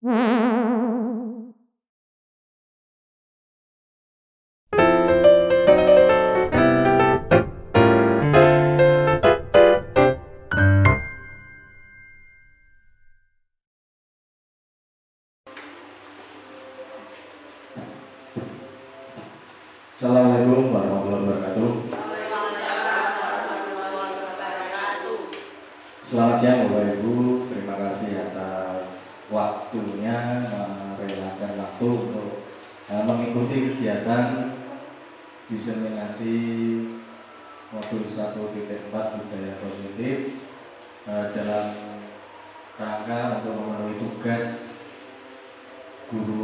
Assalamualaikum warahmatullahi wabarakatuh. Selamat siang Bapak Ibu, terima kasih atas waktunya merelakan waktu untuk mengikuti kegiatan diseminasi modul 1.4 budaya positif dalam rangka untuk memenuhi tugas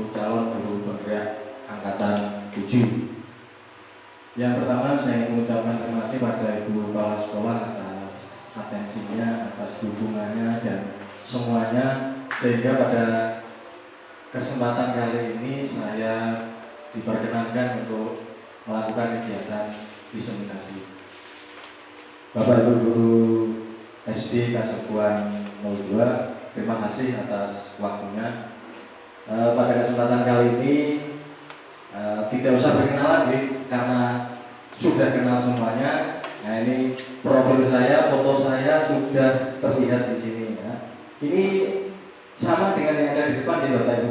calon guru bergerak angkatan 7. Yang pertama saya mengucapkan terima kasih pada Ibu Kepala Sekolah atas atensinya, atas dukungannya dan semuanya, sehingga pada kesempatan kali ini saya diperkenankan untuk melakukan kegiatan diseminasi. Bapak Ibu Guru SD Kasepuan 02, terima kasih atas waktunya. Pada kesempatan kali ini tidak usah perkenalan karena sudah kenal semuanya. Nah, ini profil saya, foto saya sudah terlihat di sini ya. Ini sama dengan yang ada di depan di Bapak Ibu.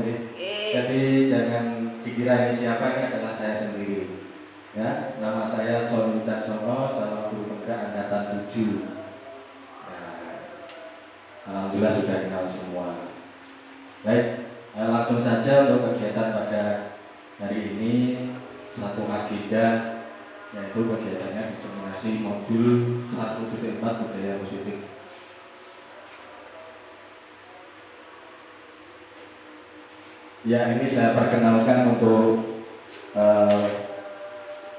Jadi jangan dikira ini siapa, ini adalah saya sendiri. Ya, nama saya Sony Wicaksono, calon guru bergerak angkatan 7. Nah, alhamdulillah sudah kenal semua. Baik, langsung saja untuk kegiatan pada hari ini. Satu agenda, yaitu kegiatannya diseminasi modul 1.4 budaya positif. Ya, ini saya perkenalkan untuk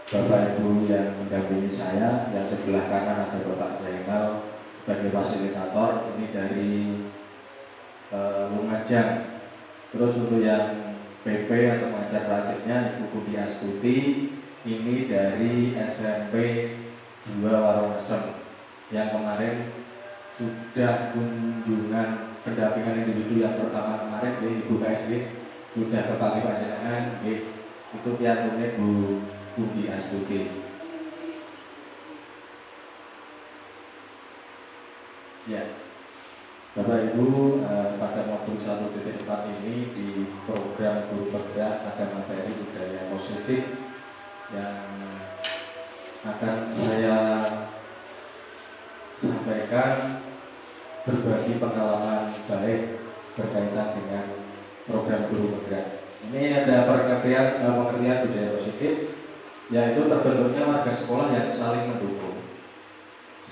Bapak Ibu yang mendampingi saya. Yang sebelah kanan ada Bapak Zainal sebagai fasilitator, ini dari Lumajang. Terus untuk yang PP atau pengajar praktiknya Ibu Budi Astuti, ini dari SMP 2 Warongsem yang kemarin sudah kunjungan pendampingan individu yang pertama kemarin di Ibu KSD sudah ke Pangandaran, itu piantunya Bu Budi Astuti. Ya, Bapak Ibu, pada modul 1.4 ini di program guru bergerak ada materi budaya positif yang akan saya sampaikan, berbagi pengalaman baik berkaitan dengan program guru bergerak. Ini ada pengertian budaya positif, yaitu terbentuknya warga sekolah yang saling mendukung,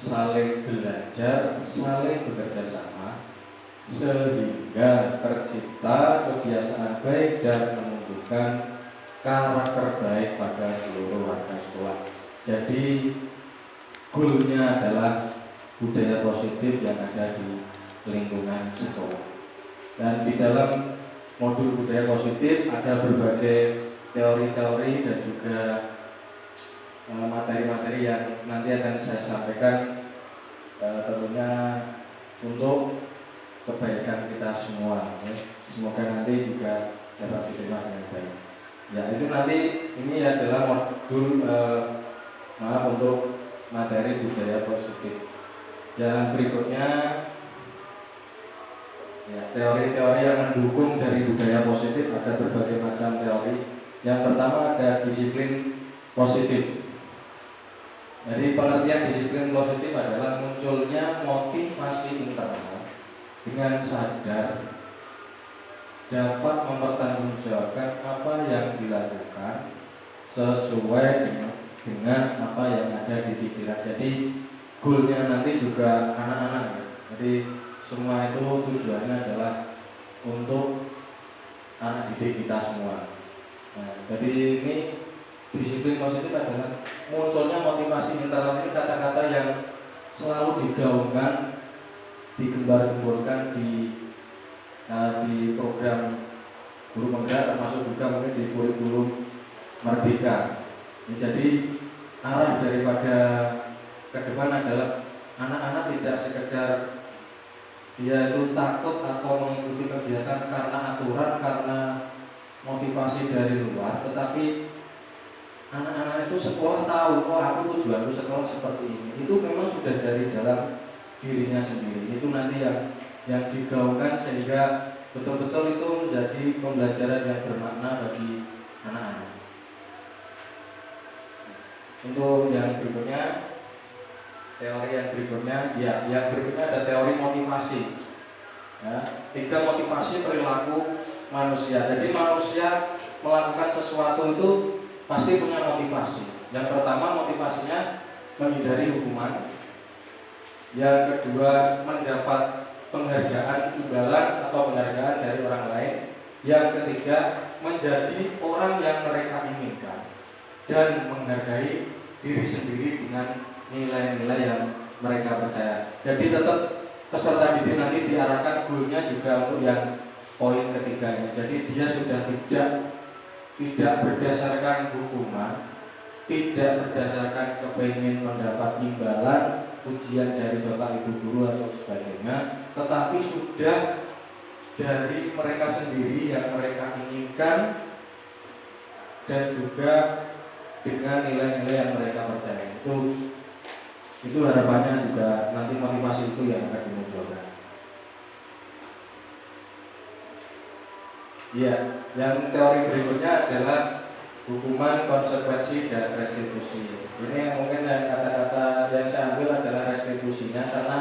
saling belajar, saling bekerja sama, sehingga tercipta kebiasaan baik dan menumbuhkan karakter baik pada seluruh warga sekolah. Jadi goalnya adalah budaya positif yang ada di lingkungan sekolah. Dan di dalam modul budaya positif ada berbagai teori-teori dan juga materi-materi yang nanti akan saya sampaikan, tentunya untuk kebaikan kita semua ya. Semoga nanti juga dapat diterima dengan baik. Ya, itu nanti ini adalah modul untuk materi budaya positif. Yang berikutnya ya, teori-teori yang mendukung dari budaya positif, ada berbagai macam teori. Yang pertama ada disiplin positif. Jadi pengertian disiplin positif adalah munculnya motivasi internal dengan sadar dapat mempertanggungjawabkan apa yang dilakukan sesuai dengan apa yang ada di pikiran. Jadi goalnya nanti juga anak-anak ya. Jadi semua itu tujuannya adalah untuk anak didik kita semua. Nah, jadi ini disiplin positif adalah munculnya motivasi internal. Ini kata-kata yang selalu digaungkan, digembar-gemborkan di program guru bergerak, termasuk juga mungkin di kurikulum Merdeka. Jadi arah daripada ke depan adalah anak-anak tidak sekedar dia itu takut atau mengikuti kegiatan karena aturan, karena motivasi dari luar, tetapi anak-anak itu sekolah tahu, oh aku tujuanku sekolah seperti ini. Itu memang sudah dari dalam dirinya sendiri. Itu nanti yang digaungkan sehingga betul-betul itu menjadi pembelajaran yang bermakna bagi anak-anak. Untuk yang berikutnya, teori yang berikutnya, yang berikutnya ada teori motivasi. Ya, 3 motivasi perilaku manusia. Jadi manusia melakukan sesuatu itu pasti punya motivasi. Yang pertama motivasinya menghindari hukuman. Yang kedua mendapat penghargaan imbalan atau penghargaan dari orang lain. Yang ketiga menjadi orang yang mereka inginkan dan menghargai diri sendiri dengan nilai-nilai yang mereka percaya. Jadi tetap peserta didik nanti diarahkan goalnya juga untuk yang poin ketiganya. Jadi dia sudah tidak berdasarkan hukuman, tidak berdasarkan kepingin mendapat imbalan, ujian dari bapak ibu guru atau sebagainya, tetapi sudah dari mereka sendiri yang mereka inginkan dan juga dengan nilai-nilai yang mereka percaya. Itu harapannya juga nanti motivasi itu yang akan dimunculkan. Iya, yang teori berikutnya adalah hukuman, konsekuensi, dan restitusi. Ini mungkin kata-kata yang saya ambil adalah restitusinya karena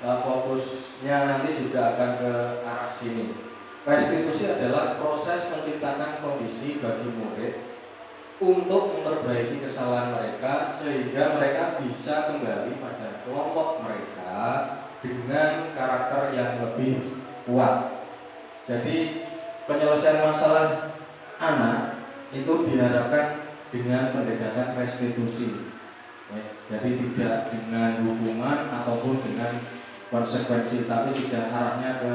fokusnya nanti juga akan ke arah sini. Restitusi adalah proses menciptakan kondisi bagi murid untuk memperbaiki kesalahan mereka sehingga mereka bisa kembali pada kelompok mereka dengan karakter yang lebih kuat. Jadi penyelesaian masalah anak itu diharapkan dengan pendekatan restitusi. Jadi tidak dengan hukuman ataupun dengan konsekuensi, tapi sudah arahnya ke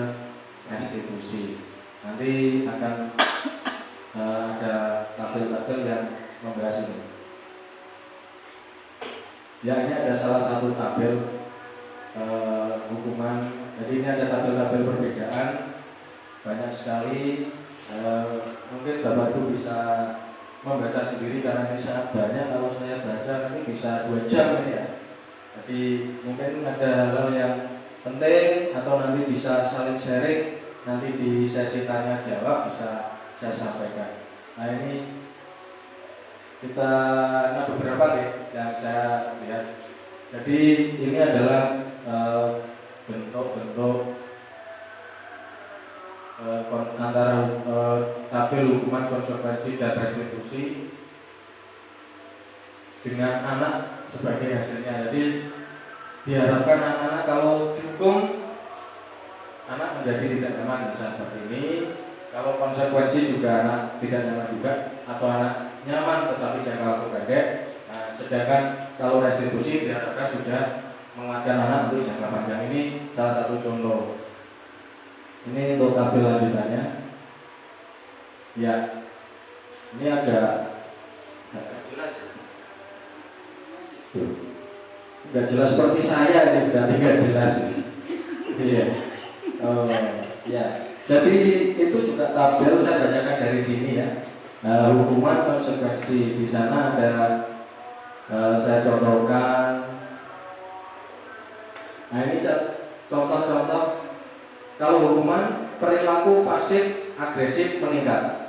restitusi. Nanti akan ada tabel-tabel yang membahas ini. Ya, ini ada salah satu tabel hukuman. Jadi ini ada tabel-tabel perbedaan banyak sekali. Mungkin Bapak Ibu bisa membaca sendiri karena ini sangat banyak. Kalau saya baca nanti bisa 2 jam ini ya. Jadi mungkin ada hal-hal yang penting atau nanti bisa saling sharing. Nanti di sesi tanya jawab bisa saya sampaikan. Nah ini kita beberapa yang saya lihat. Jadi ini adalah bentuk-bentuk antara tabel hukuman, konsekuensi, dan restitusi dengan anak sebagai hasilnya. Jadi diharapkan anak-anak kalau dihukum, anak menjadi tidak nyaman misalnya seperti ini. Kalau konsekuensi juga anak tidak nyaman juga, atau anak nyaman tetapi jangka waktu pendek. Nah, sedangkan kalau restitusi diharapkan sudah menguatkan anak untuk jangka panjang. Ini salah satu contoh. Ini untuk tabel lanjutannya. Ya, ini agak jelas. Nggak jelas seperti saya ini, berarti nggak jelas. Iya. Oh, ya. Jadi itu juga tabel saya bacakan dari sini ya. Hukuman, konsekuensi, di sana ada saya contohkan. Nah ini contoh-contoh. Kalau hukuman, perilaku pasif agresif meningkat.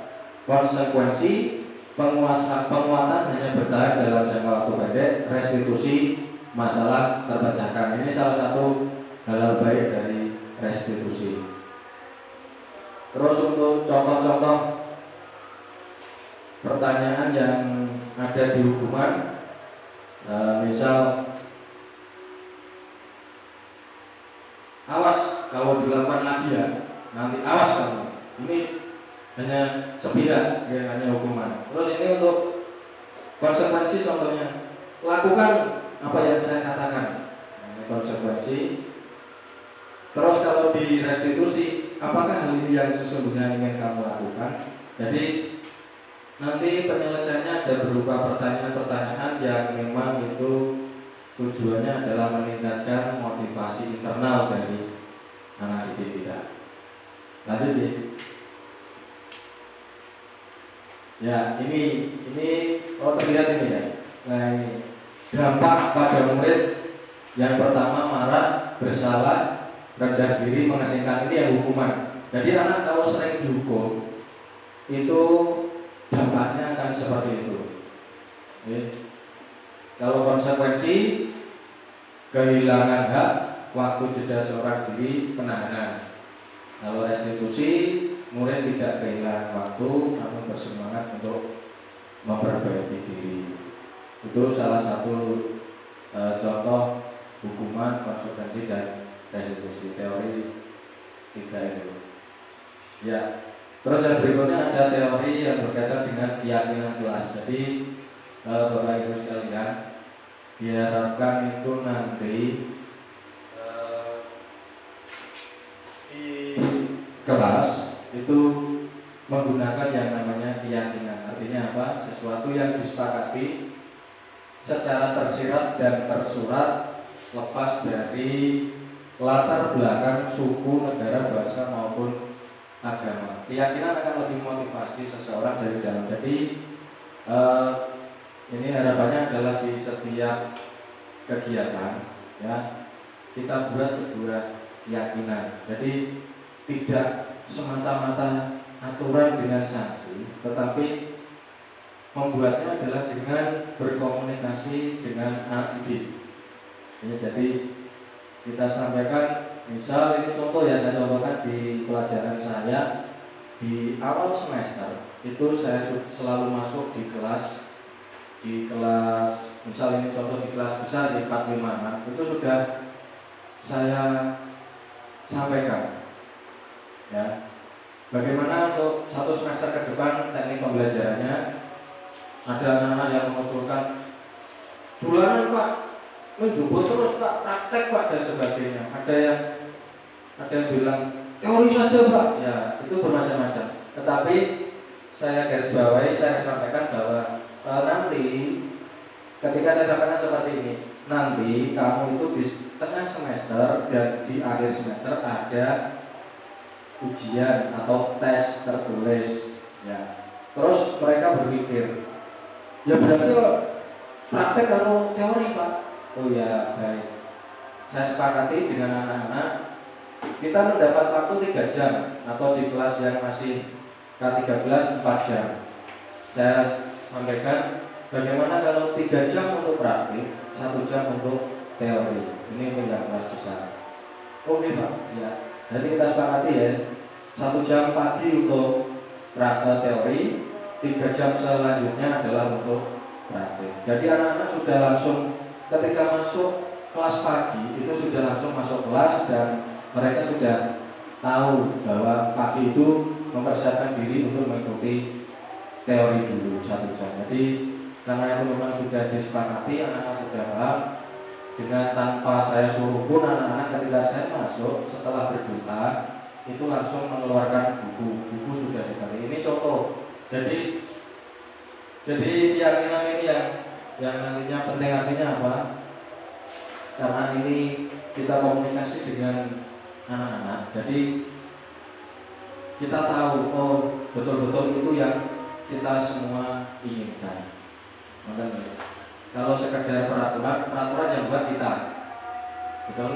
Konsekuensi, penguatan hanya bertahan dalam jangka waktu pendek. Restitusi, masalah terpecahkan. Ini salah satu hal baik dari restitusi. Terus untuk contoh-contoh pertanyaan yang ada di hukuman, misal awas kalau dilakukan lagi ya, nanti awas kamu. Ini hanya sepihak, ya, hanya hukuman. Terus ini untuk konsekuensi, contohnya lakukan apa yang saya katakan. Ini konsekuensi. Terus kalau di restitusi, apakah hal ini yang sesungguhnya ingin kamu lakukan? Jadi nanti penyelesaiannya ada berupa pertanyaan-pertanyaan yang memang itu tujuannya adalah meningkatkan motivasi internal dari anak didik kita. Lanjut ya. Ya, ini terlihat ini ya. Nah, ini dampak pada murid yang pertama marah, bersalah, rendah diri, mengasingkan, ini yang hukuman. Jadi anak kalau sering dihukum itu dampaknya akan seperti itu. Oke. Kalau konsekuensi kehilangan hak, waktu jeda seorang diri, penahanan. Kalau restitusi, murid tidak kehilangan waktu, namun bersemangat untuk memperbaiki diri. Itu salah satu contoh hukuman, konsekuensi, dan restitusi, teori 3 itu. Ya, terus yang berikutnya ada teori yang berkaitan dengan keyakinan kelas. Jadi Bapak Ibu sekalian, diharapkan itu nanti di kelas itu menggunakan yang namanya keyakinan. Artinya apa? Sesuatu yang disepakati secara tersirat dan tersurat, lepas dari latar belakang suku, negara, bangsa maupun agama. Keyakinan akan lebih motivasi seseorang dari dalam. Jadi ini harapannya adalah di setiap kegiatan ya kita buat sebuah keyakinan. Jadi tidak semata-mata aturan dengan sanksi, tetapi membuatnya adalah dengan berkomunikasi dengan anak didik. Ya, jadi kita sampaikan, misal ini contoh ya, saya contohkan di pelajaran saya di awal semester itu saya selalu masuk di kelas, misal ini contoh di kelas besar di 456 itu sudah saya sampaikan ya bagaimana untuk satu semester ke depan teknik pembelajarannya. Ada anak-anak yang mengusulkan bulanan Pak, menjemput terus Pak, praktek Pak, dan sebagainya. Ada yang bilang teori saja Pak, ya itu bermacam-macam. Tetapi saya garis bawahi, saya sampaikan bahwa nanti ketika saya sampaikan seperti ini, nanti kamu itu di tengah semester dan di akhir semester ada ujian atau tes tertulis ya. Terus mereka berpikir, ya berarti praktek atau teori Pak. Oh ya baik, saya sepakati dengan anak-anak kita mendapat waktu 3 jam atau di kelas yang masih K13 4 jam. Saya sampaikan bagaimana kalau 3 jam untuk praktik, 1 jam untuk teori. Ini yang kelas besar. Oke Pak, ya. Jadi kita sepakati ya, 1 jam pagi untuk praktek teori, 3 jam selanjutnya adalah untuk praktik. Jadi anak-anak sudah langsung ketika masuk kelas pagi itu sudah langsung masuk kelas dan mereka sudah tahu bahwa pagi itu mempersiapkan diri untuk mengikuti teori dulu 1 jam. Jadi karena itu memang sudah disepakati, anak-anak sudah paham. Dengan tanpa saya suruh pun anak-anak ketika saya masuk setelah berduka itu langsung mengeluarkan buku sudah dibeli. Ini contoh. Jadi keyakinan ini yang nantinya penting, artinya apa? Karena ini kita komunikasi dengan anak-anak. Jadi kita tahu, oh betul-betul itu yang kita semua inginkan. Makanya kalau sekedar peraturan yang buat kita, betul,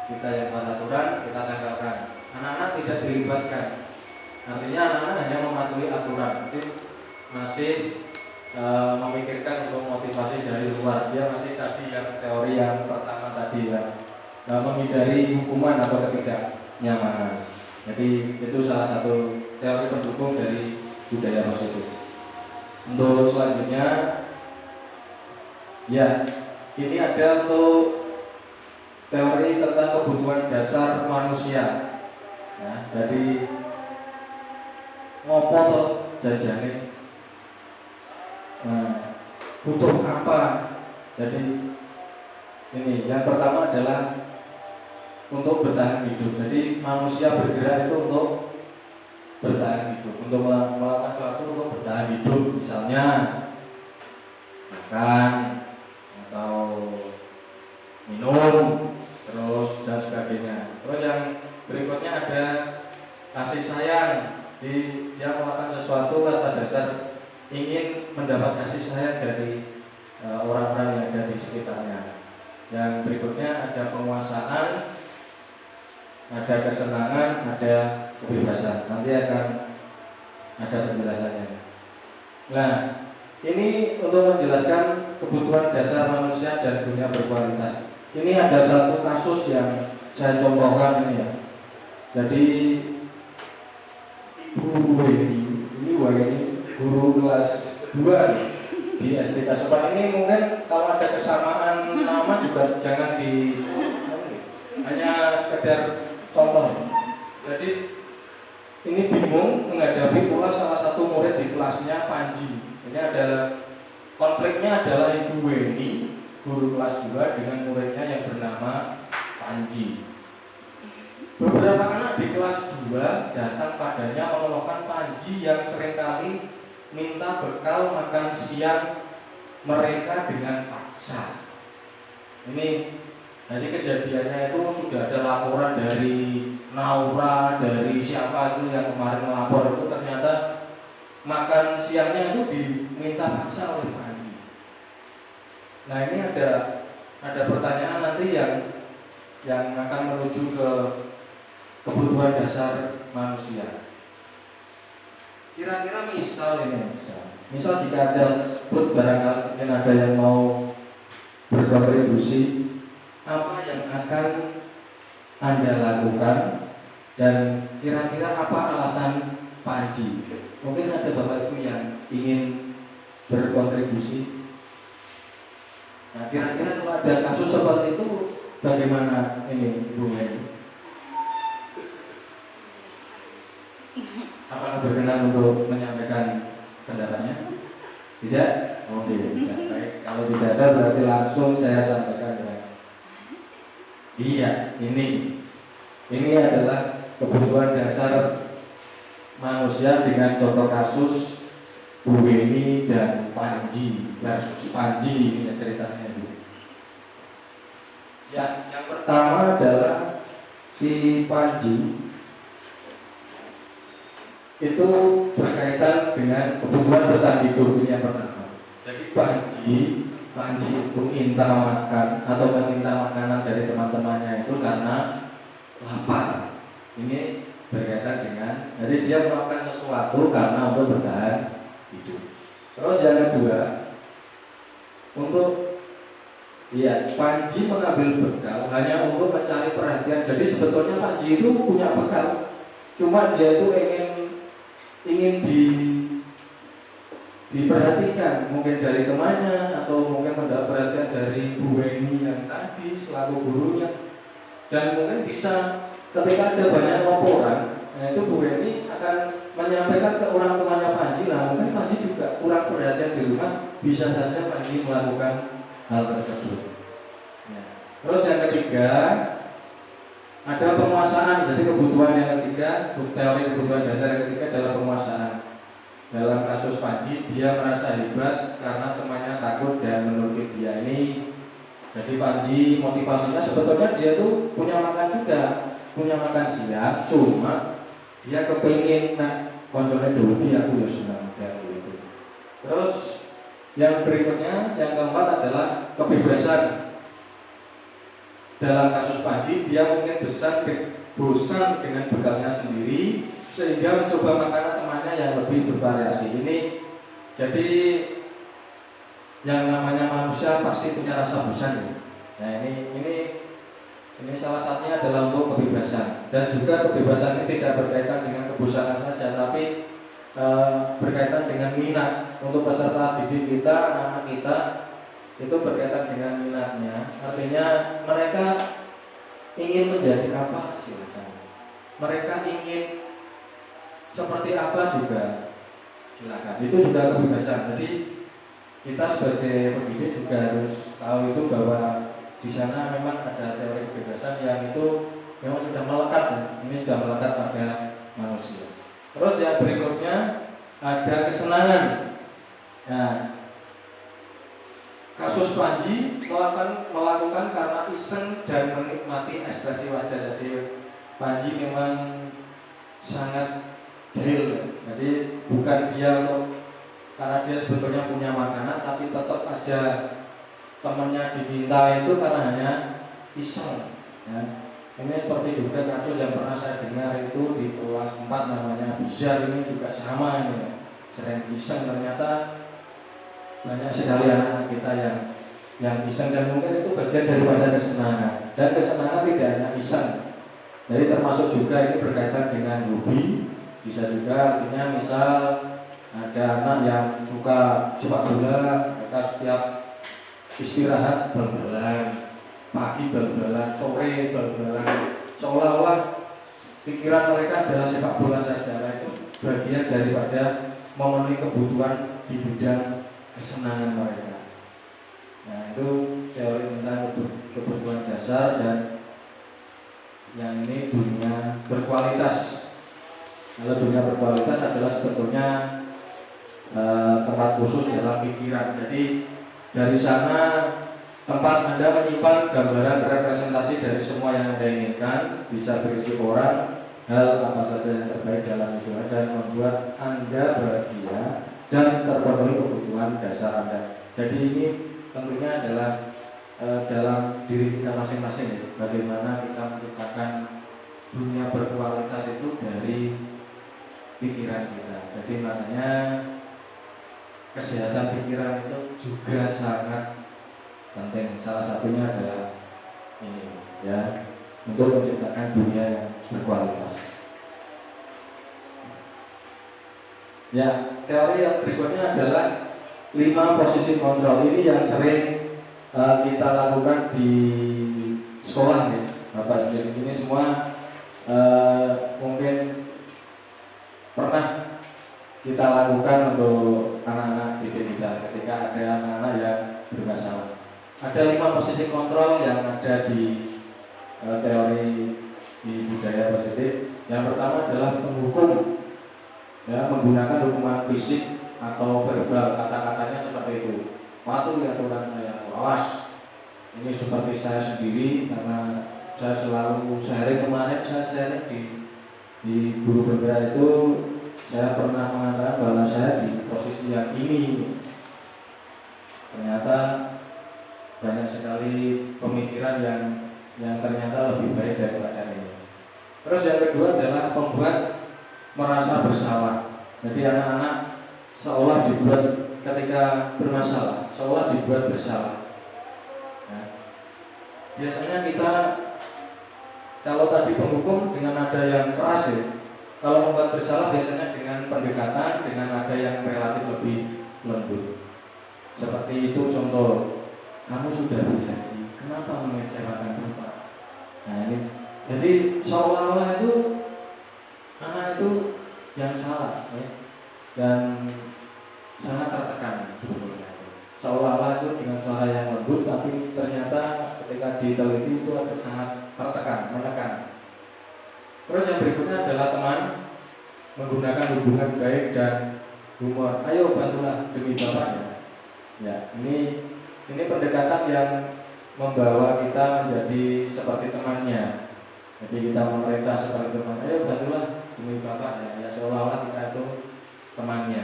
kita yang buat aturan, kita tempelkan. Anak-anak tidak dilibatkan. Artinya anak-anak hanya mematuhi aturan. Jadi masih memikirkan untuk motivasi dari luar. Dia masih tadi yang teori yang pertama tadi ya, menghindari hukuman atau ketidaknyamanan. Jadi itu salah satu teori pendukung dari budaya positif. Untuk selanjutnya, ya ini ada untuk teori tentang kebutuhan dasar manusia. Ya, jadi ngopo toh jajane. Nah, butuh apa? Jadi ini yang pertama adalah untuk bertahan hidup. Jadi manusia bergerak itu untuk bertahan hidup, untuk melakukan sesuatu untuk bertahan hidup, misalnya makan atau minum, terus dan sebagainya. Terus yang berikutnya ada kasih sayang. Dia melakukan sesuatu atas dasar ingin mendapat kasih sayang dari orang-orang yang ada di sekitarnya. Yang berikutnya ada penguasaan, ada kesenangan, ada kebebasan. Nanti akan ada penjelasannya. Nah, ini untuk menjelaskan kebutuhan dasar manusia dan dunia berkualitas. Ini ada satu kasus yang saya contohkan ini ya. Jadi Ibu ini guru kelas 2 di SD Kasopan. Ini mungkin kalau ada kesamaan nama juga jangan hanya sekedar contoh. Jadi ini bingung menghadapi pula salah satu murid di kelasnya, Panji. Ini adalah konfliknya adalah Ibu Weni, guru kelas 2 dengan muridnya yang bernama Panji. Beberapa anak di kelas 2 datang padanya mengeluhkan Panji yang seringkali minta bekal makan siang mereka dengan paksa. Ini jadi kejadiannya itu sudah ada laporan dari Naura, dari siapa itu yang kemarin melapor itu ternyata makan siangnya itu diminta paksa oleh Panji. Nah, ini ada pertanyaan nanti yang akan menuju ke kebutuhan dasar manusia. Kira-kira misal jika ada sebut barangkali mungkin ada yang mau berkontribusi, apa yang akan Anda lakukan dan kira-kira apa alasan Panji? Mungkin ada Bapak Ibu yang ingin berkontribusi. Nah, kira-kira kalau ada kasus seperti itu bagaimana ini Ibu Mary? Apakah berkenan untuk menyampaikan pendapatnya? Tidak? Oke, tidak. Baik. Kalau tidak ada berarti langsung saya sampaikan ya. Iya, ini adalah kebutuhan dasar manusia dengan contoh kasus Bu Weni dan Panji versus Panji ini ya ceritanya Bu. Ya, yang pertama adalah si Panji itu berkaitan dengan kebutuhan bertahan hidup ini yang pertama. Jadi Panji itu minta makan atau meminta makanan dari teman-temannya itu karena lapar. Ini berkaitan dengan, jadi dia melakukan sesuatu karena untuk bertahan hidup. Terus yang kedua, untuk Panji mengambil bekal hanya untuk mencari perhatian. Jadi sebetulnya Panji itu punya bekal, cuma dia itu ingin diperhatikan, mungkin dari temannya atau mungkin mendapat perhatian dari Bu Weni yang tadi selaku gurunya, dan mungkin bisa ketika ada banyak laporan, itu Bu Weni akan menyampaikan ke orang tuanya Panji. Nah, mungkin Panji juga kurang perhatian di rumah, bisa saja Panji melakukan hal tersebut. Terus yang ketiga ada penguasaan. Jadi kebutuhan yang ketiga, teori kebutuhan dasar yang ketiga adalah penguasaan. Dalam kasus Panji, dia merasa hebat karena temannya takut dan menuruti dia ini. Jadi Panji motivasinya sebetulnya dia tuh punya makan juga, punya makan siang, cuma dia kepingin konsolnya dulu dia aku ya senang kayak gitu. Terus yang berikutnya, yang keempat adalah kebebasan. Dalam kasus Panji, dia mungkin bosan dengan bekalnya sendiri sehingga mencoba makanan temannya yang lebih bervariasi. Ini jadi yang namanya manusia pasti punya rasa bosan ya. Nah ini salah satunya adalah untuk kebebasan, dan juga kebebasan ini tidak berkaitan dengan kebosanan saja, tapi berkaitan dengan minat. Untuk peserta didik kita, anak-anak kita itu berkaitan dengan minatnya. Artinya mereka ingin menjadi apa, silakan. Mereka ingin seperti apa juga silakan. Itu juga kebebasan. Jadi kita sebagai pendidik juga harus tahu itu bahwa di sana memang ada teori kebebasan yang itu memang sudah melekat ya. Ini sudah melekat pada manusia. Terus yang berikutnya ada kesenangan. Nah, kasus Panji melakukan karena iseng dan menikmati ekspresi wajah. Jadi Panji memang sangat jahil. Jadi bukan dia karena dia sebetulnya punya makanan, tapi tetap aja temannya diminta itu karena hanya iseng. Ya. Ini seperti juga kasus yang pernah saya dengar itu di kelas 4 namanya Bizar, ini juga sama ini ya. Sering iseng, ternyata banyak sekali anak-anak kita yang iseng, dan mungkin itu bagian daripada kesenangan. Dan kesenangan tidak hanya iseng. Jadi termasuk juga ini berkaitan dengan hobi. Bisa juga artinya misal ada anak yang suka sepak bola, mereka setiap istirahat bal-balan, pagi bal-balan, sore bal-balan, seolah-olah pikiran mereka adalah sepak bola saja. Itu bagian daripada memenuhi kebutuhan di bidang kesenangan mereka. Nah, itu teori tentang kebutuhan dasar, dan yang ini dunia berkualitas. Kalau dunia berkualitas adalah sebetulnya tempat khusus dalam pikiran. Jadi dari sana tempat Anda menyimpan gambaran representasi dari semua yang Anda inginkan, bisa berisi orang, hal apa saja yang terbaik dalam hidup, dan membuat Anda bahagia dan terpenuhi kebutuhan dasar Anda. Jadi ini tentunya adalah dalam diri kita masing-masing ya. Bagaimana kita menciptakan dunia berkualitas itu dari pikiran kita. Jadi makanya kesehatan pikiran itu juga sangat penting. Salah satunya adalah ini ya, untuk menciptakan dunia yang berkualitas. Ya, teori yang berikutnya adalah 5 posisi kontrol. Ini yang sering kita lakukan di sekolah ya, Bapak. Jadi ini semua mungkin pernah kita lakukan untuk anak-anak didik kita ketika ada anak-anak yang bermasalah. Ada 5 posisi kontrol yang ada di teori di budaya positif. Yang pertama adalah penghukum, ya, menggunakan hukuman fisik atau verbal. Kata-katanya seperti itu: patuhi aturan saya, awas, ini seperti saya sendiri, karena saya selalu sehari kemarin saya sharing di guru bergerak itu, saya pernah mengatakan bahwa saya di posisi yang ini. Ternyata banyak sekali pemikiran yang ternyata lebih baik daripada ini. Terus yang kedua adalah membuat merasa bersalah. Jadi anak-anak seolah dibuat ketika bermasalah, seolah dibuat bersalah. Nah, biasanya kita kalau tadi penghukum dengan nada yang keras ya, kalau membuat bersalah biasanya dengan pendekatan dengan nada yang relatif lebih lembut. Seperti itu contoh, kamu sudah berjanji, kenapa mengecewakan Bapak? Nah ini, jadi seolah-olah itu anak itu yang salah ya, dan sangat tertekan sebetulnya. Seolah-olah itu dengan suara yang lembut, tapi ternyata ketika diteliti itu ada sangat tertekan, menekan. Terus yang berikutnya adalah teman, menggunakan hubungan baik dan humor. Ayo bantulah demi Bapak ya. Ini pendekatan yang membawa kita menjadi seperti temannya. Jadi kita memerintah seperti teman. Ayo bantulah demi Bapak ya. Seolah-olah kita itu temannya.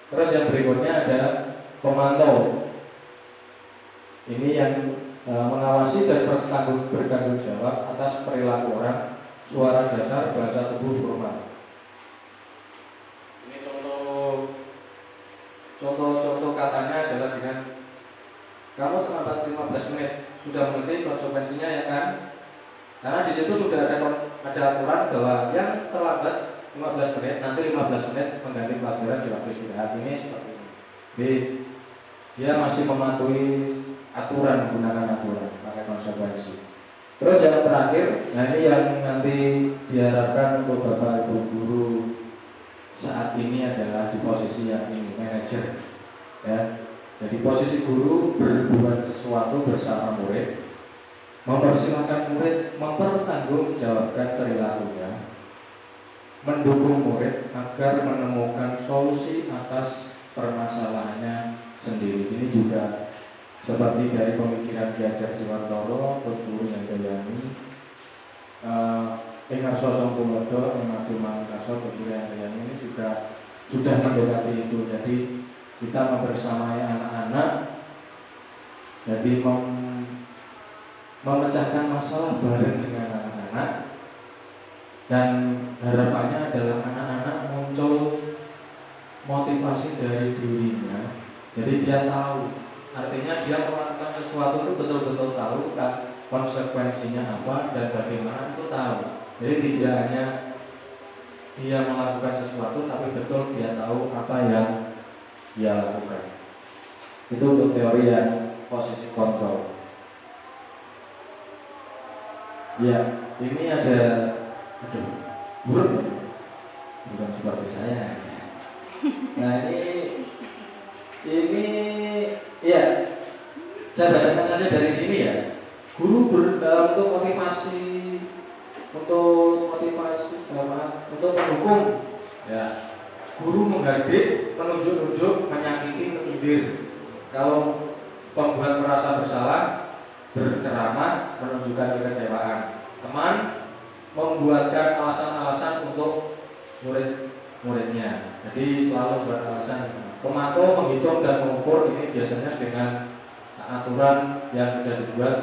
Terus yang berikutnya ada pemantau. Ini yang mengawasi dan bertanggung jawab atas perilaku orang, suara datar, bahasa tubuh formal. Ini contoh katanya adalah dengan kamu terlambat 15 menit, sudah mengerti konsekuensinya ya kan? Karena di situ sudah ada aturan bahwa yang terlambat 15 menit, nanti 15 menit mengganti pelajaran di waktu istirahat. Ini seperti ini. B, dia masih mematuhi aturan, menggunakan aturan, pakai konsekuensi. Terus yang terakhir, nah ini yang nanti diharapkan untuk Bapak Ibu guru saat ini adalah di posisi yang ini, manajer ya. Jadi posisi guru berbuat sesuatu bersama murid, mempersilahkan murid mempertanggungjawabkan perilakunya, mendukung murid agar menemukan solusi atas permasalahannya sendiri. Ini juga seperti dari pemikiran Ki Hajar Dewantara, Guru yang Dayani, Engarso Songkulodo, Emadu Mangkaso, Kebudayaan ini juga sudah mendekati itu. Jadi kita membersamai anak-anak, jadi memecahkan masalah bareng dengan anak-anak, dan harapannya adalah anak-anak muncul motivasi dari dirinya. Jadi dia tahu, artinya dia melakukan sesuatu itu betul-betul tahu kan konsekuensinya apa dan bagaimana itu tahu. Jadi tidak hanya dia melakukan sesuatu, tapi betul dia tahu apa yang dia lakukan. Itu untuk teori yang posisi kontrol. Ya, ini ada, burung, bukan seperti saya. Nah ini, ya, saya bacakan saja dari sini ya. Guru untuk motivasi untuk mendukung, ya, guru menghardik, menunjuk-nunjuk, menyakiti, menyindir. Kalau pembuat merasa bersalah, berceramah, menunjukkan kekecewaan. Teman membuatkan alasan-alasan untuk murid-muridnya. Jadi selalu beralasan. Pemantau menghitung dan mengukur, ini biasanya dengan aturan yang sudah dibuat.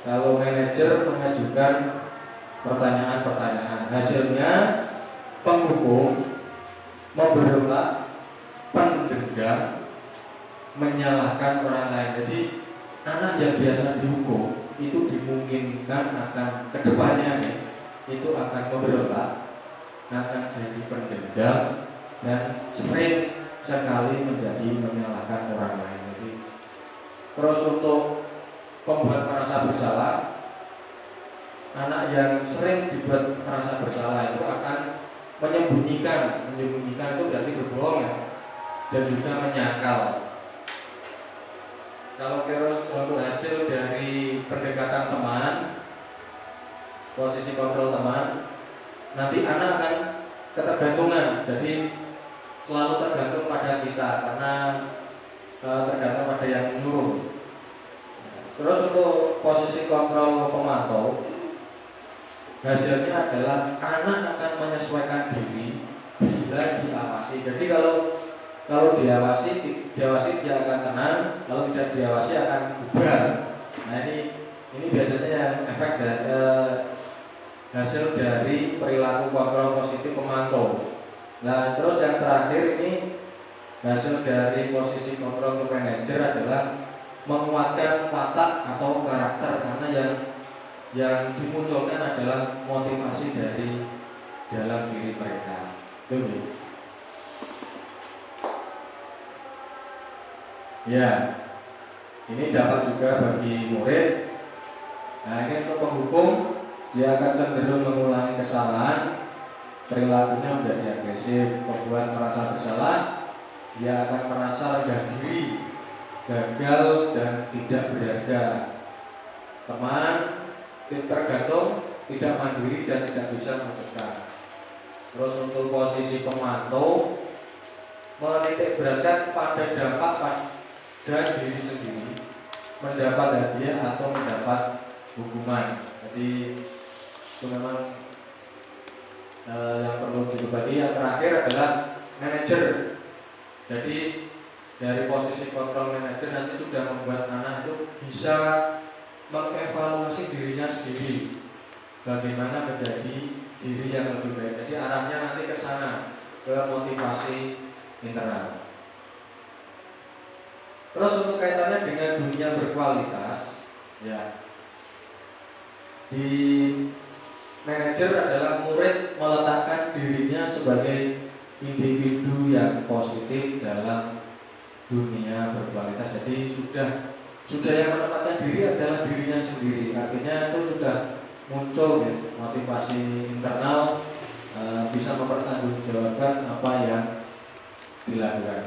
Kalau manajer mengajukan pertanyaan-pertanyaan, hasilnya penghukum memberontak, pendendam, menyalahkan orang lain. Jadi anak yang biasa dihukum itu dimungkinkan akan kedepannya itu akan memberontak, akan jadi pendendam, dan sering sekali menjadi menyalahkan orang lain. Jadi, terus untuk pembuat merasa bersalah, anak yang sering dibuat merasa bersalah itu akan menyembunyikan itu berarti berbohong ya, dan juga menyangkal. Kalau terus untuk hasil dari pendekatan teman, posisi kontrol teman, nanti anak akan ketergantungan. Jadi selalu tergantung pada kita karena tergantung pada yang menyuruh. Terus untuk posisi kontrol pemantau, hasilnya adalah anak akan menyesuaikan diri bila diawasi. Jadi kalau diawasi dia akan tenang, kalau tidak diawasi akan bubar. Nah ini biasanya yang efek dari hasil dari perilaku kontrol positif pemantau. Nah terus yang terakhir ini hasil dari posisi kontrol ke manajer adalah menguatkan watak atau karakter, karena yang dimunculkan adalah motivasi dari dalam diri mereka. Betul. Ya, ini dapat juga bagi murid. Nah ini untuk penghukum, dia akan cenderung mengulangi kesalahan, perilakunya menjadi agresif. Pembuat merasa bersalah, dia akan merasa rendah diri, gagal dan tidak berharga. Teman tergantung, tidak mandiri dan tidak bisa memutuskan. Terus untuk posisi pemantau, menitik beratkan pada dampak pada diri sendiri, mendapat hadiah atau mendapat hukuman. Jadi itu memang yang perlu dibagi. Yang terakhir adalah manajer. Jadi dari posisi kontrol manajer nanti sudah membuat anak itu bisa mengevaluasi dirinya sendiri, bagaimana menjadi diri yang lebih baik. Jadi arahnya nanti ke sana, ke motivasi internal. Terus untuk kaitannya dengan dunia berkualitas, ya, di manajer adalah murid meletakkan dirinya sebagai individu yang positif dalam dunia berkualitas. Jadi sudah yang menempatkan diri adalah dirinya sendiri. Artinya itu sudah muncul ya, motivasi internal, bisa mempertanggungjawabkan apa yang dilakukan.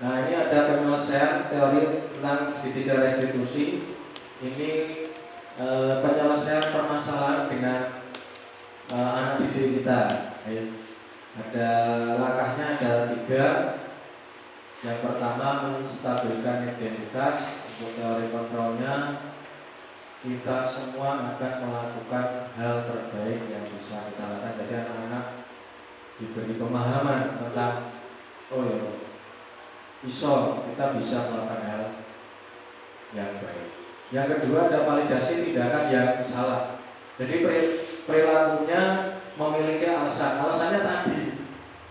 Nah ini ada penyelesaian teori tentang segitiga restitusi. Ini penyelesaian permasalahan dengan anak didik kita. Ada langkahnya, ada 3. Yang pertama, menstabilkan identitas. Untuk teori kontrolnya, kita semua akan melakukan hal terbaik yang bisa kita lakukan. Jadi anak-anak diberi pemahaman tentang oh ya, kita bisa melakukan hal yang baik. Yang kedua ada validasi tindakan yang salah. Jadi perilakunya memiliki alasan. Alasannya tadi,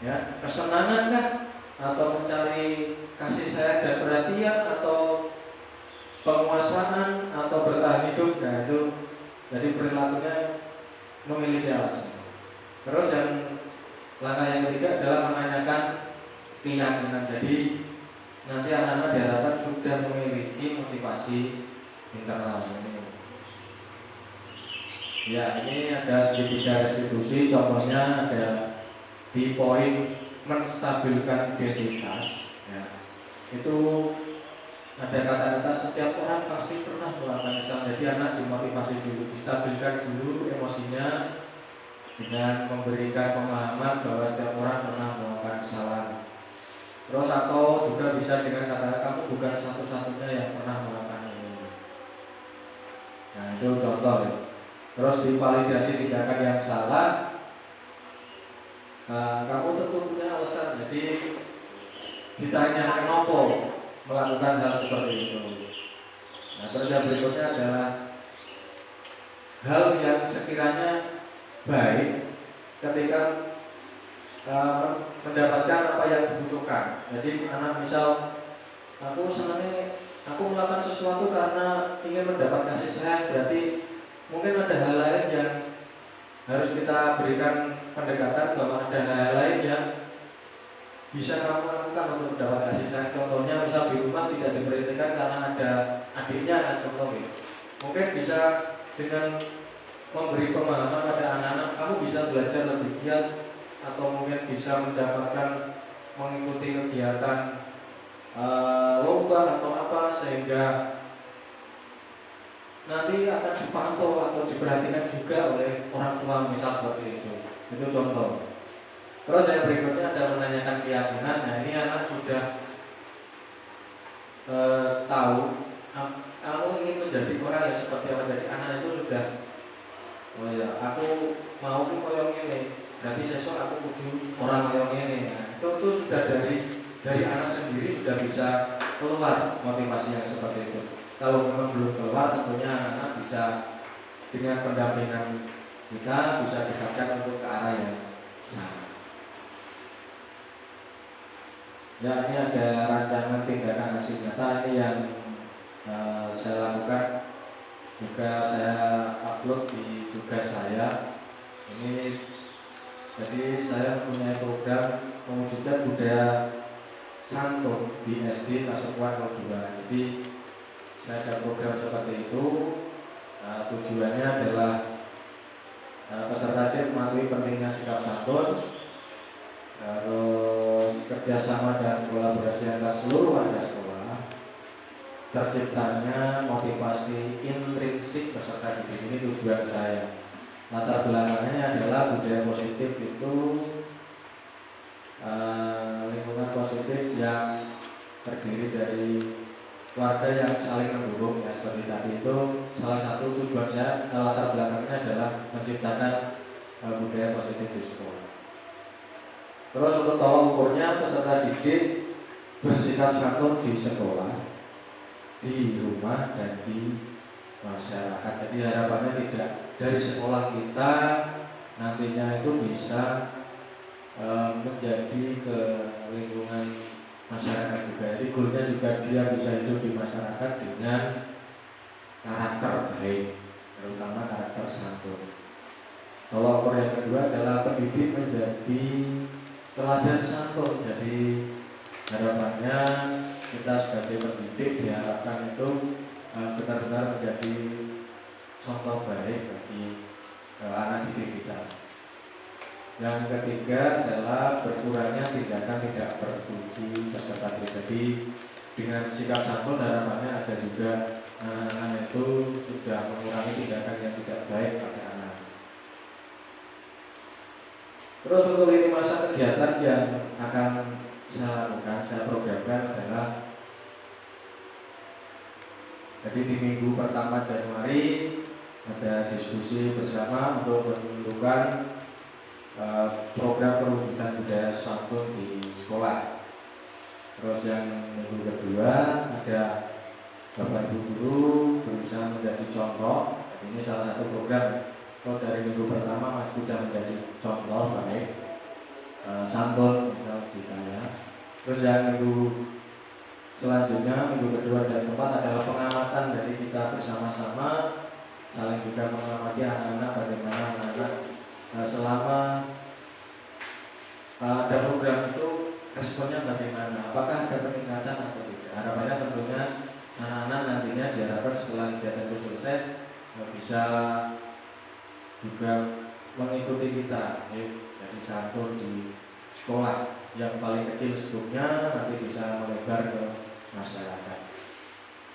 ya, kesenangan kan, atau mencari kasih sayang dan perhatian, atau penguasaan, atau bertahan hidup. Nah itu, jadi perilakunya memiliki alasan. Terus yang langkah yang ketiga adalah menanyakan keyakinan. Jadi nanti anak-anak diharapkan sudah memiliki motivasi internal ini. Ya, ini ada segitiga restitusi. Contohnya ada di poin menstabilkan identitas. Ya, itu ada kata-kata setiap orang pasti pernah melakukan kesalahan. Jadi anak dimotivasi dulu, distabilkan dulu emosinya dengan memberikan pemahaman bahwa setiap orang pernah melakukan kesalahan. Terus atau juga bisa dengan kata-kata kamu bukan satu-satunya yang pernah melakukan ini. Nah itu contoh ya. Terus divalidasi tindakan yang salah. Kamu tentu punya alasan. Jadi ditanya kenapa melakukan hal seperti itu. Nah terus yang berikutnya adalah hal yang sekiranya baik ketika mendapatkan apa yang dibutuhkan. Jadi anak misal aku senangnya aku melakukan sesuatu karena ingin mendapat kasih sayang, berarti mungkin ada hal lain yang harus kita berikan pendekatan bahwa ada hal lain yang bisa kamu lakukan untuk mendapat kasih sayang. Contohnya misal di rumah tidak diperhatikan karena ada adiknya, kan contoh gitu. Mungkin bisa dengan memberi pemahaman pada anak-anak, kamu bisa belajar lebih giat, atau mungkin bisa mendapatkan mengikuti kegiatan lomba atau apa, sehingga nanti akan dipantau atau diperhatikan juga oleh orang tua, misal seperti itu. Itu contoh. Terus yang berikutnya ada menanyakan keyakinan. Nah ini anak sudah tahu kamu ingin menjadi orang yang seperti apa. Jadi anak itu sudah, oh ya, aku mau koyong ini, berarti besok aku kudu orang koyong ini. Nah, itu sudah dari anak sendiri sudah bisa keluar motivasi yang seperti itu. Kalau memang belum keluar, tentunya anak-anak bisa dengan pendampingan kita bisa dekatkan untuk ke arah yang sama. Ya, ini ada rancangan tindakan aksi nyata ini yang saya lakukan, juga saya upload di tugas saya. Ini jadi saya mempunyai program mewujudkan budaya santun di SD Kasukuan 02. Jadi saya ada program seperti itu. Tujuannya adalah peserta didik memahami pentingnya sikap santun, terus kerjasama dan kolaborasi antar seluruh warga sekolah, terciptanya motivasi intrinsik peserta didik. Ini tujuan saya. Latar belakangnya adalah budaya positif itu lingkungan positif yang terdiri dari keluarga yang saling mendukung, ya seperti tadi. Itu salah satu tujuan saya. Latar belakangnya adalah menciptakan budaya positif di sekolah. Terus untuk tolak ukurnya, peserta didik bersikap santun di sekolah, di rumah, dan di masyarakat. Jadi harapannya tidak dari sekolah kita nantinya itu bisa menjadi ke lingkungan masyarakat juga. Jadi goalnya juga dia bisa hidup di masyarakat dengan karakter baik, terutama karakter santun. Tolak ukur yang kedua adalah pendidik menjadi teladan santun. Jadi harapannya kita sebagai pendidik diharapkan itu benar-benar menjadi contoh baik bagi anak didik kita. Yang ketiga adalah berkurangnya tindakan tidak berfungsi peserta didik. Jadi dengan sikap santun harapannya ada juga anak-anak itu sudah mengurangi tindakan yang tidak baik pada anak. Terus untuk lini masa kegiatan yang akan saya lakukan, saya programkan adalah Jadi di minggu pertama Januari ada diskusi bersama untuk menentukan program perwujudan budaya santun di sekolah. Terus yang minggu kedua ada Bapak Ibu guru berusaha menjadi contoh. Ini salah satu program. Kalau dari minggu pertama Mas sudah menjadi contoh baik santun misal di saya. Terus yang minggu selanjutnya, minggu kedua dan keempat adalah pengamatan. Jadi kita bersama-sama saling juga mengamati anak-anak, bagaimana anak-anak selama ada program itu responnya bagaimana, apakah ada peningkatan atau tidak. Harapannya tentunya anak-anak nantinya diharapkan setelah kegiatan itu selesai bisa juga mengikuti kita, jadi santun di sekolah yang paling kecil sebelumnya nanti bisa melebar ke masyarakat.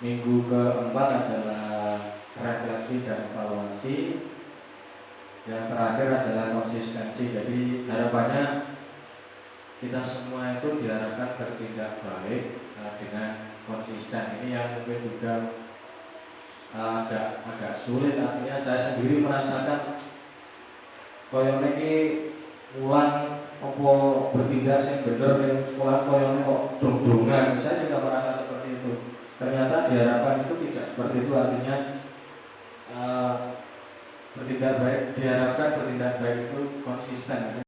Minggu keempat adalah refleksi dan evaluasi. Yang terakhir adalah konsistensi. Jadi harapannya kita semua itu diharapkan bertindak baik dengan konsisten. Ini yang mungkin juga agak sulit. Artinya saya sendiri merasakan koyone iki mulang apa bertindak yang benar yang sekolah koyone kok dong-dongan. Saya juga merasa seperti itu. Ternyata diharapkan itu tidak seperti itu. Artinya bertindak baik, diharapkan bertindak baik itu konsisten.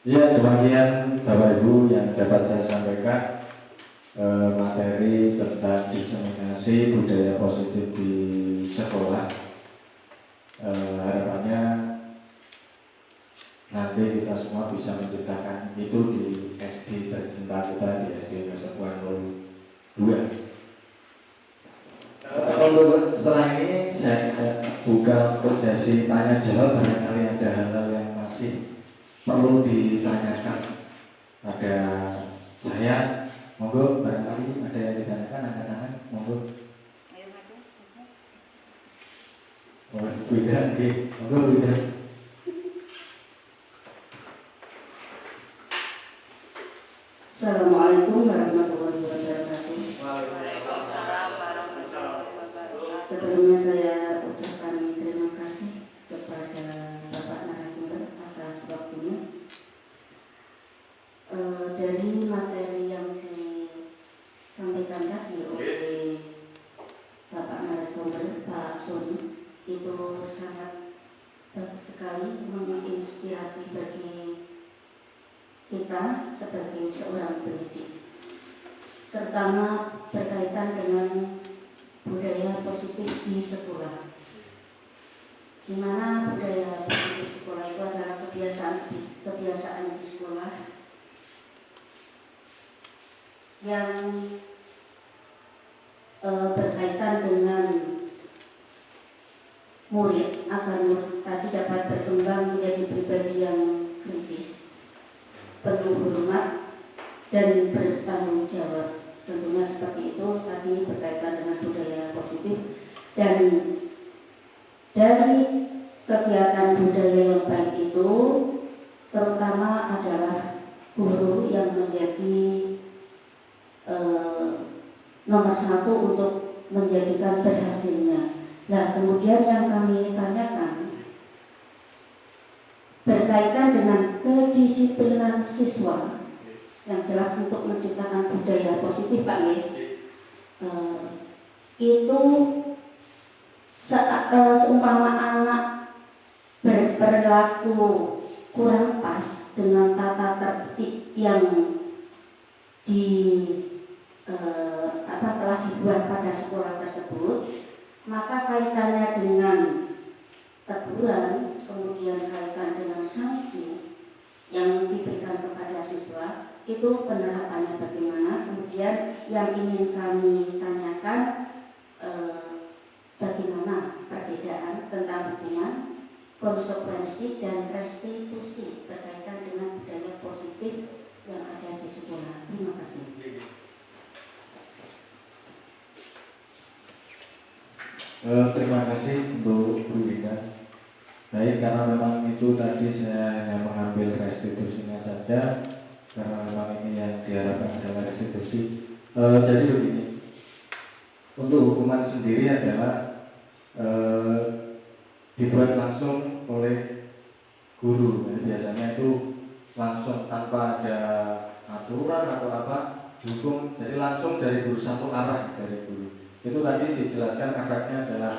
Ya, demikian Bapak Ibu yang dapat saya sampaikan materi tentang diseminasi budaya positif di sekolah. Harapannya nanti kita semua bisa menciptakan itu di SD tercinta kita, di SD Kesatuan 02. Setelah ini saya buka untuk sesi tanya jawab. Barangkali ada hal-hal yang masih perlu ditanyakan pada saya. Monggo, barangkali ada yang ditanyakan, angkat tangan. Monggo. Beda, monggo beda. Assalamualaikum warahmatullahi wabarakatuh. Sebelumnya saya ucapkan terima kasih kepada Bapak narasumber atas waktunya. Dari materi yang disampaikan tadi oleh Bapak narasumber Pak Soni itu sangat bagus sekali, menginspirasi bagi kita sebagai seorang pendidik, terutama berkaitan dengan budaya positif di sekolah, di mana budaya positif sekolah itu adalah kebiasaan di sekolah yang berkaitan dengan murid, agar murid tadi dapat berkembang menjadi pribadi yang kritis, penuh hormat dan bertanggung jawab. Tentunya seperti itu tadi berkaitan dengan budaya positif. Dan dari kegiatan budaya yang baik itu terutama adalah guru yang menjadi nomor satu untuk menjadikan berhasilnya. Nah, kemudian yang kami tanyakan berkaitan dengan kedisiplinan siswa yang jelas untuk menciptakan budaya positif, Pak Nge. Itu seumpama anak berperilaku kurang pas dengan tata tertib yang telah dibuat pada sekolah tersebut, maka kaitannya dengan teguran, kemudian kaitan dengan sanksi yang diberikan kepada siswa, itu penerapannya bagaimana. Kemudian yang ingin kami tanyakan, bagaimana perbedaan tentang hubungan, konsekuensi dan restitusi berkaitan dengan budaya positif yang ada di sekolah. Terima kasih. Terima kasih untuk Bu Ida. Baik, karena memang itu tadi saya hanya mengambil restitusinya saja, karena memang ini yang diharapkan adalah restitusi. Jadi begini, Untuk hukuman sendiri adalah dibuat langsung oleh guru. Jadi biasanya itu langsung tanpa ada aturan atau apa, dihukum. Jadi langsung dari guru, satu arah dari guru. Itu tadi dijelaskan efeknya adalah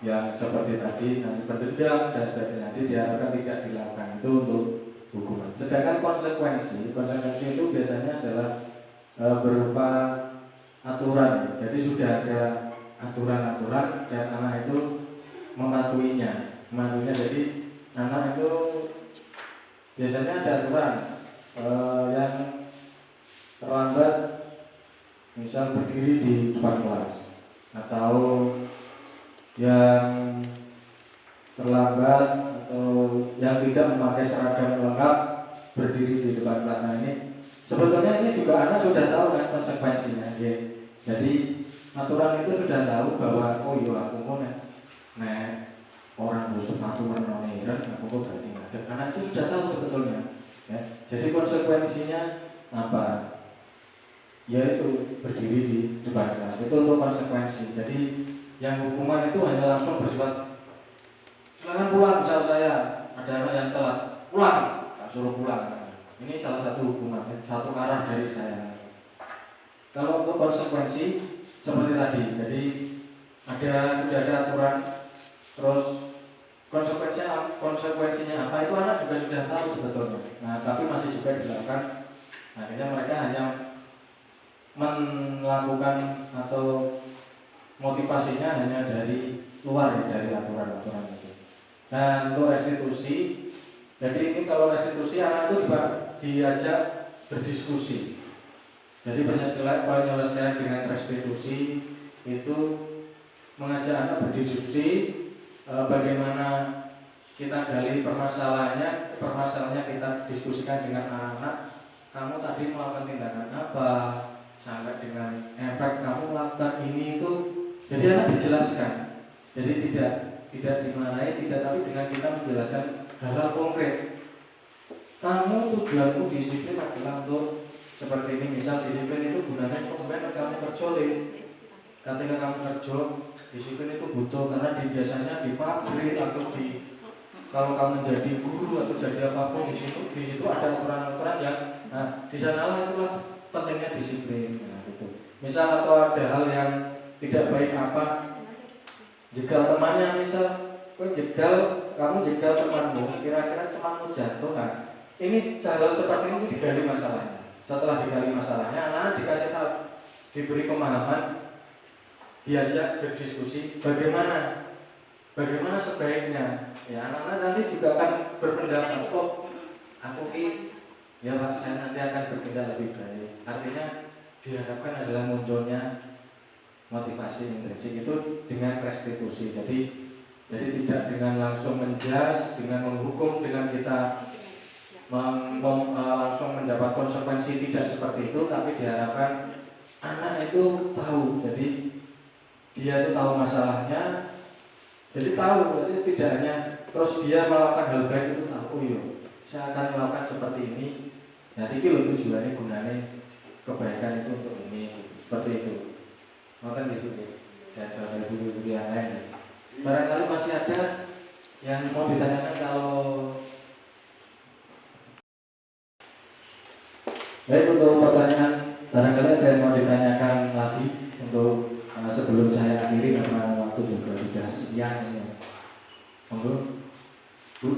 yang seperti tadi, nanti berdendam dan sebagainya. Nanti diharapkan tidak dilakukan. Itu untuk hukuman. Sedangkan konsekuensi itu biasanya adalah berupa aturan. Jadi sudah ada aturan-aturan dan anak itu mematuhinya. Jadi anak itu biasanya ada aturan yang terlambat, misal berdiri di depan kelas, atau yang terlambat atau yang tidak memakai seragam lengkap berdiri di depan kelas. Nah, ini sebetulnya ini juga anak sudah tahu kan konsekuensinya. Jadi aturan itu sudah tahu bahwa oh iya aku mau orang busuk aku menoniran aku kok berarti ngadep. Anak itu sudah tahu sebetulnya. Ya. Jadi konsekuensinya apa? Yaitu berdiri di depan kelas. Itu untuk konsekuensi. Jadi yang hukuman itu hanya langsung bersifat silakan pulang. Misal saya ada anak yang telat, pulang, tak suruh pulang. Ini salah satu hukuman, satu arah dari saya. Kalau untuk konsekuensi seperti tadi, jadi sudah ada aturan, terus konsekuensinya apa itu anak juga sudah tahu sebetulnya. Nah, tapi masih juga dilakukan. Akhirnya mereka hanya melakukan atau motivasinya hanya dari luar, ya, dari aturan-aturan itu. Dan untuk restitusi, jadi ini kalau restitusi anak itu juga diajak berdiskusi. Jadi penyelesaian dengan restitusi itu mengajak anak berdiskusi bagaimana kita gali permasalahannya kita diskusikan dengan anak-anak. Kamu tadi melakukan tindakan apa, sampai dengan efek kamu melakukan ini itu. Jadi anak dijelaskan. Jadi tidak dimarahi, tapi dengan kita menjelaskan hal-hal konkret. Kamu tujuanmu disiplin adalah untuk seperti ini. Misal disiplin itu gunanya supaya kamu kerja. Ketika kamu kerja, disiplin itu butuh karena biasanya di pabrik atau kalau kamu menjadi guru atau jadi apapun di situ ada aturan-aturan yang di sanalah itulah pentingnya disiplin. Nah, gitu. Misal atau ada hal yang tidak baik apa, jegal temannya, misal kamu jegal temanmu, kira-kira temanmu jatuh kan? Ini hal seperti ini digali masalahnya. Setelah digali masalahnya, anak dikasih tahu, diberi pemahaman, diajak berdiskusi bagaimana sebaiknya. Ya, anak-anak nanti juga akan berpendapat, aku ya Pak, saya nanti akan bertindak lebih baik. Artinya diharapkan adalah munculnya motivasi intrinsik itu dengan restitusi. Jadi tidak dengan langsung menjas, dengan menghukum, dengan kita langsung mendapat konsekuensi, tidak seperti itu. Tapi diharapkan anak itu tahu. Jadi dia itu tahu masalahnya. Jadi tahu, jadi tidak hanya terus dia melakukan hal baik itu tahu, oh iya, saya akan melakukan seperti ini. Nanti itu tujuannya gunanya kebaikan itu untuk ini, seperti itu. Maka gitu ya. Dan bapak ibu yang lain. Barangkali masih ada yang mau ditanyakan. Kalau baik, untuk pertanyaan barangkali ada yang mau ditanyakan lagi untuk sebelum saya akhiri karena waktu juga sudah siang ini. Monggo, Bu.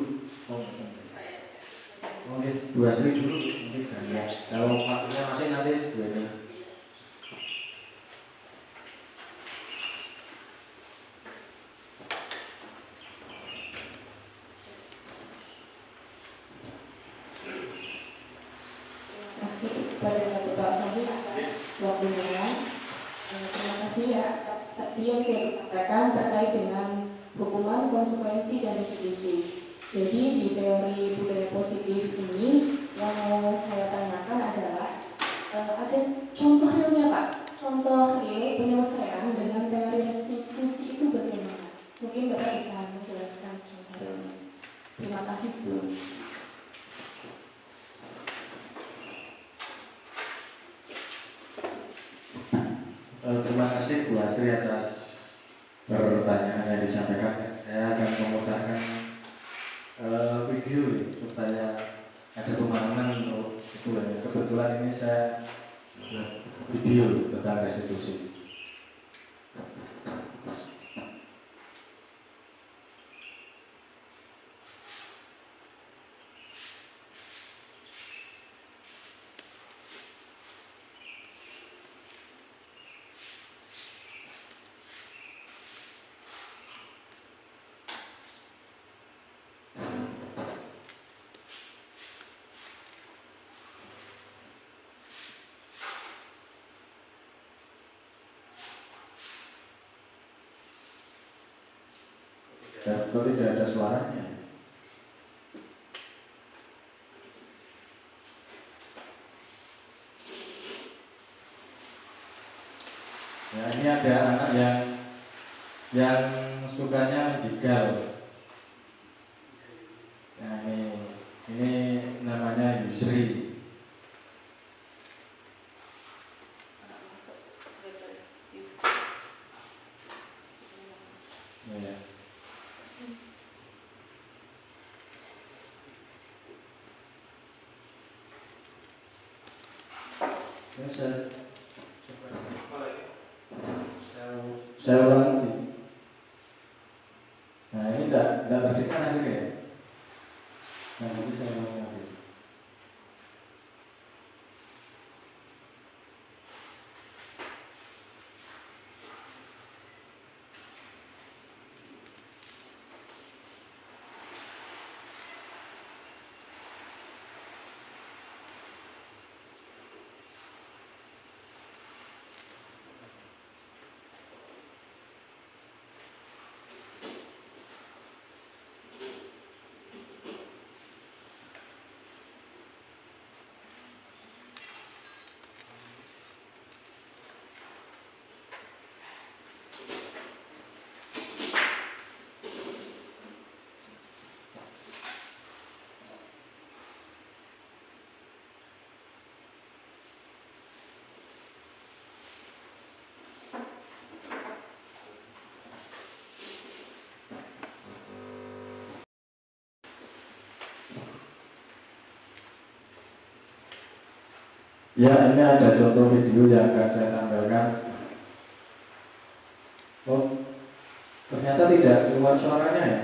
Mungkin 2 slide dulu mungkin ya. Kalau waktunya masih nanti sebenarnya. Terima kasih kepada Bapak Sandi atas waktunya. Terima kasih ya atas tadi yang sudah disampaikan terkait dengan hukuman, konsekuensi, dan restitusi. Jadi di teori budaya positif ini yang mau saya tanyakan adalah ada contoh realnya Pak, contoh real penyelesaian dengan teori restitusi itu bagaimana? Mungkin Bapak bisa menjelaskan contoh realnya. Terima kasih sebelumnya. Terima kasih Bu Asri kasih atas pertanyaan yang disampaikan. Saya akan memutarkan video supaya ada pemahaman untuk itu. Kebetulan ini saya buat video tentang restitusi. Dan kalau tidak ada suaranya. Ya, ini ada anak yang sukanya menjegal. Nah, ini namanya Yusri. Ya. Ya, saya ulang nanti. Nah, ini tidak terdengar akhirnya ya. Nah, nanti saya ulang lagi. Ya, ini ada contoh video yang akan saya tampilkan. Oh, ternyata tidak keluar suaranya ya.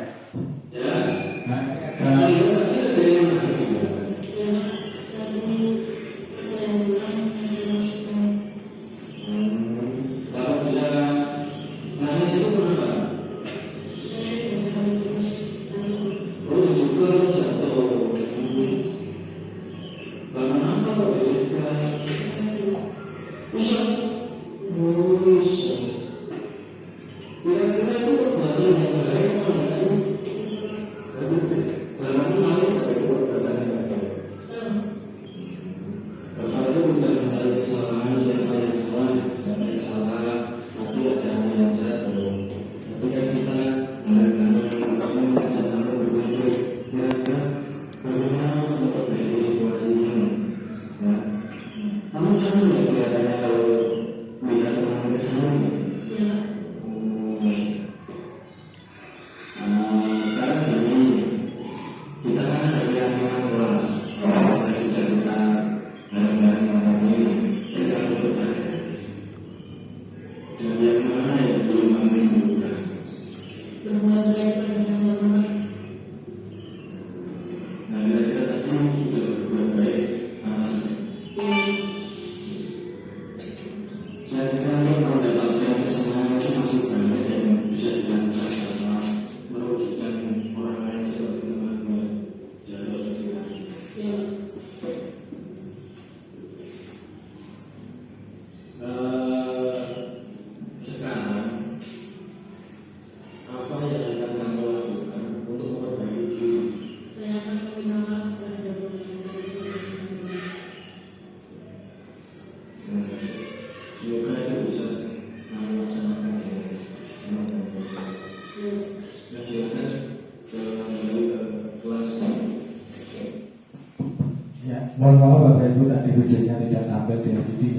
Mohon maaf Bapak Ibu, tadi videonya tidak tampil di LCD,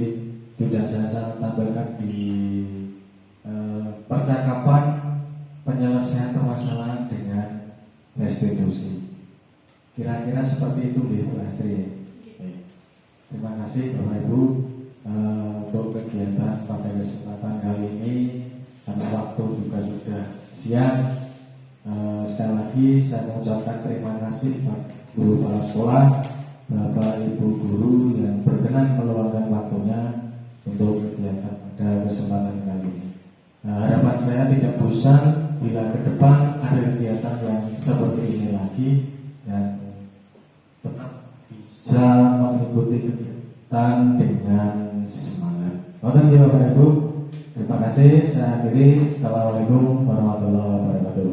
tidak saya tampilkan di percakapan penyelesaian permasalahan dengan restitusi. Kira-kira seperti itu Bu Astri. Terima kasih Bapak Ibu untuk kegiatan pada kesempatan kali ini, karena waktu juga sudah siang. Sekali lagi saya mengucapkan terima kasih Pak Guru Kepala Sekolah, Bapak Ibu Guru yang berkenan meluangkan waktunya untuk kegiatan pada kesempatan kali ini. Harapan saya tidak bosan bila ke depan ada kegiatan yang seperti ini lagi dan tetap bisa mengikuti kegiatan dengan semangat. Terima kasih Bapak Ibu. Terima kasih. Saya akhiri. Assalamualaikum warahmatullahi wabarakatuh.